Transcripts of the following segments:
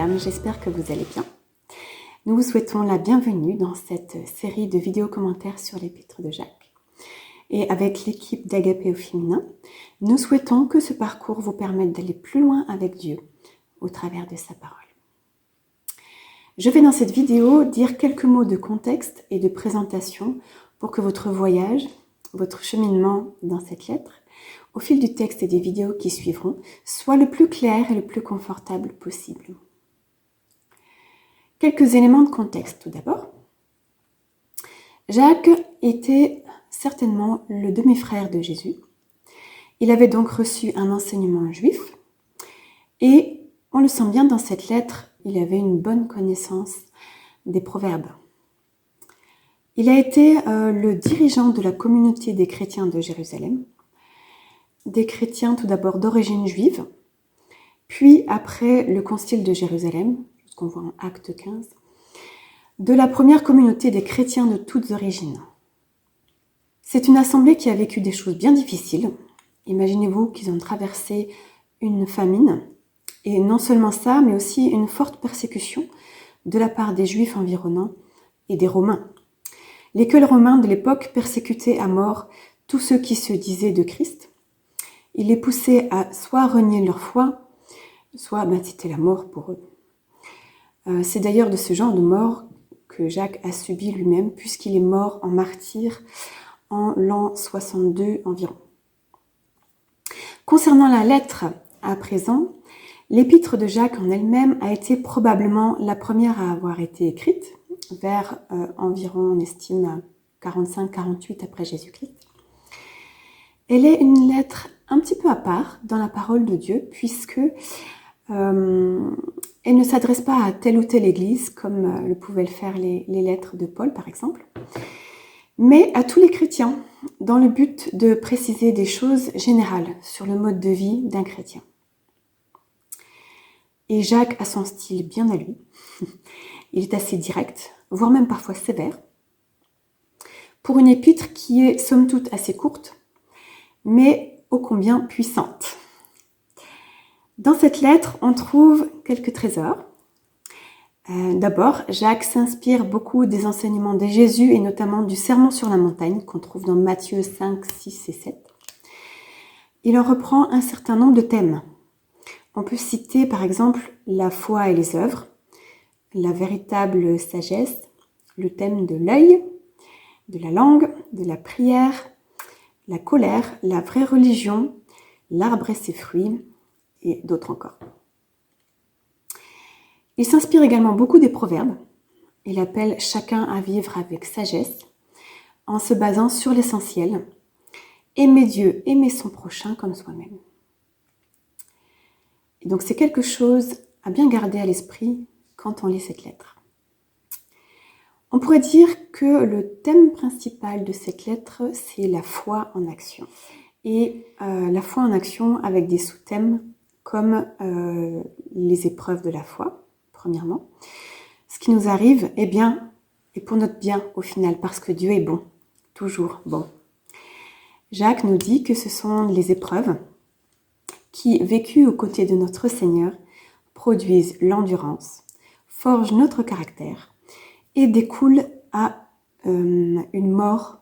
Myriam, j'espère que vous allez bien. Nous vous souhaitons la bienvenue dans cette série de vidéos commentaires sur l'épître de Jacques. Et avec l'équipe d'Agapé au féminin, nous souhaitons que ce parcours vous permette d'aller plus loin avec Dieu au travers de sa parole. Je vais dans cette vidéo dire quelques mots de contexte et de présentation pour que votre voyage, votre cheminement dans cette lettre, au fil du texte et des vidéos qui suivront, soit le plus clair et le plus confortable possible. Quelques éléments de contexte tout d'abord. Jacques était certainement le demi-frère de Jésus. Il avait donc reçu un enseignement juif et on le sent bien dans cette lettre, il avait une bonne connaissance des proverbes. Il a été le dirigeant de la communauté des chrétiens de Jérusalem, des chrétiens tout d'abord d'origine juive, puis après le concile de Jérusalem, ce qu'on voit en Acte 15, de la première communauté des chrétiens de toutes origines. C'est une assemblée qui a vécu des choses bien difficiles. Imaginez-vous qu'ils ont traversé une famine, et non seulement ça, mais aussi une forte persécution de la part des Juifs environnants et des Romains. L'école romain de l'époque persécutait à mort tous ceux qui se disaient de Christ. Il les poussait à soit renier leur foi, soit c'était la mort pour eux. C'est d'ailleurs de ce genre de mort que Jacques a subi lui-même, puisqu'il est mort en martyr en l'an 62 environ. Concernant la lettre à présent, l'épître de Jacques en elle-même a été probablement la première à avoir été écrite, vers environ, on estime, 45-48 après Jésus-Christ. Elle est une lettre un petit peu à part dans la parole de Dieu, puisque elle ne s'adresse pas à telle ou telle église, comme le pouvaient le faire les lettres de Paul, par exemple, mais à tous les chrétiens, dans le but de préciser des choses générales sur le mode de vie d'un chrétien. Et Jacques a son style bien à lui. Il est assez direct, voire même parfois sévère, pour une épître qui est somme toute assez courte, mais ô combien puissante. Dans cette lettre, on trouve quelques trésors. D'abord, Jacques s'inspire beaucoup des enseignements de Jésus et notamment du Sermon sur la montagne qu'on trouve dans Matthieu 5, 6 et 7. Il en reprend un certain nombre de thèmes. On peut citer par exemple la foi et les œuvres, la véritable sagesse, le thème de l'œil, de la langue, de la prière, la colère, la vraie religion, l'arbre et ses fruits, et d'autres encore. Il s'inspire également beaucoup des proverbes. Il appelle chacun à vivre avec sagesse, en se basant sur l'essentiel. Aimer Dieu, aimer son prochain comme soi-même. Et donc c'est quelque chose à bien garder à l'esprit quand on lit cette lettre. On pourrait dire que le thème principal de cette lettre, c'est la foi en action. Et la foi en action avec des sous-thèmes comme les épreuves de la foi, premièrement. Ce qui nous arrive, eh bien, est pour notre bien au final, parce que Dieu est bon, toujours bon. Jacques nous dit que ce sont les épreuves qui, vécues aux côtés de notre Seigneur, produisent l'endurance, forgent notre caractère et découlent à une mort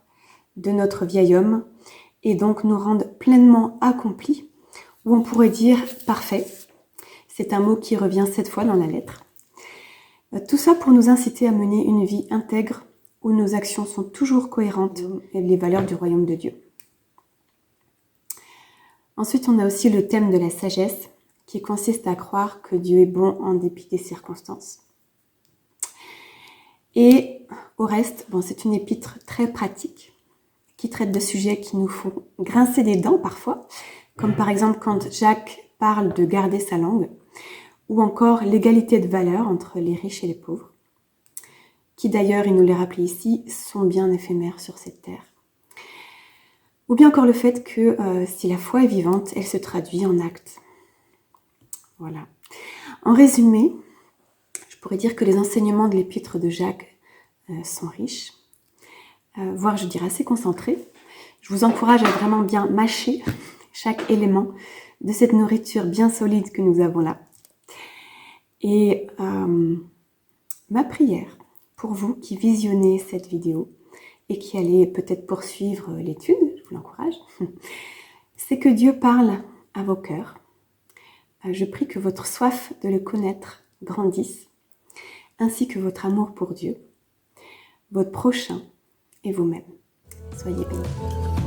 de notre vieil homme et donc nous rendent pleinement accomplis, ou on pourrait dire parfait. C'est un mot qui revient 7 fois dans la lettre. Tout ça pour nous inciter à mener une vie intègre où nos actions sont toujours cohérentes avec les valeurs du royaume de Dieu. Ensuite, on a aussi le thème de la sagesse qui consiste à croire que Dieu est bon en dépit des circonstances. Et au reste, c'est une épître très pratique qui traite de sujets qui nous font grincer des dents parfois, comme par exemple quand Jacques parle de garder sa langue, ou encore l'égalité de valeur entre les riches et les pauvres, qui d'ailleurs, il nous les rappelle ici, sont bien éphémères sur cette terre. Ou bien encore le fait que si la foi est vivante, elle se traduit en actes. Voilà. En résumé, je pourrais dire que les enseignements de l'épître de Jacques sont riches, voire je dirais assez concentrés. Je vous encourage à vraiment bien mâcher chaque élément de cette nourriture bien solide que nous avons là. Et ma prière pour vous qui visionnez cette vidéo et qui allez peut-être poursuivre l'étude, je vous l'encourage, c'est que Dieu parle à vos cœurs. Je prie que votre soif de le connaître grandisse, ainsi que votre amour pour Dieu, votre prochain et vous-même. Soyez bénis.